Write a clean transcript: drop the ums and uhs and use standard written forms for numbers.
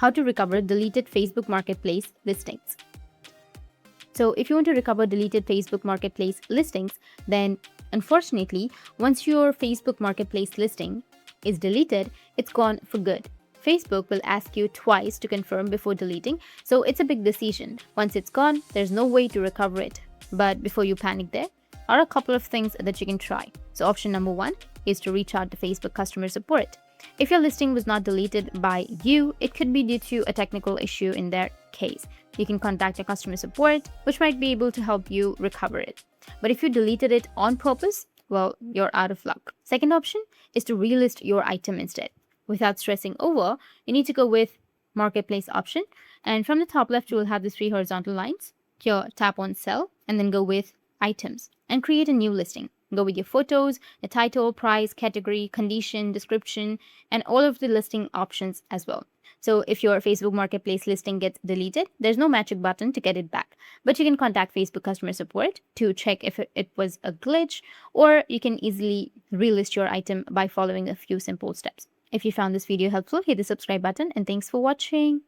how to recover deleted Facebook Marketplace listings. So if you want to recover deleted Facebook Marketplace listings, then unfortunately, once your Facebook Marketplace listing is deleted, it's gone for good. Facebook will ask you twice to confirm before deleting, so it's a big decision. Once it's gone, there's no way to recover it. But before you panic, there are a couple of things that you can try. So option number one is to reach out to Facebook customer support. If your listing was not deleted by you, it could be due to a technical issue in their case. You can contact your customer support, which might be able to help you recover it. But if you deleted it on purpose, well, you're out of luck. Second option is to relist your item instead. Without stressing over, you need to go with Marketplace option. And from the top left, you will have these three horizontal lines. Here, tap on Sell and then go with Items and create a new listing. Go with your photos, the title, price, category, condition, description, and all of the listing options as well. So if your Facebook Marketplace listing gets deleted, there's no magic button to get it back. But you can contact Facebook customer support to check if it was a glitch, or you can easily relist your item by following a few simple steps. If you found this video helpful, hit the subscribe button, and thanks for watching.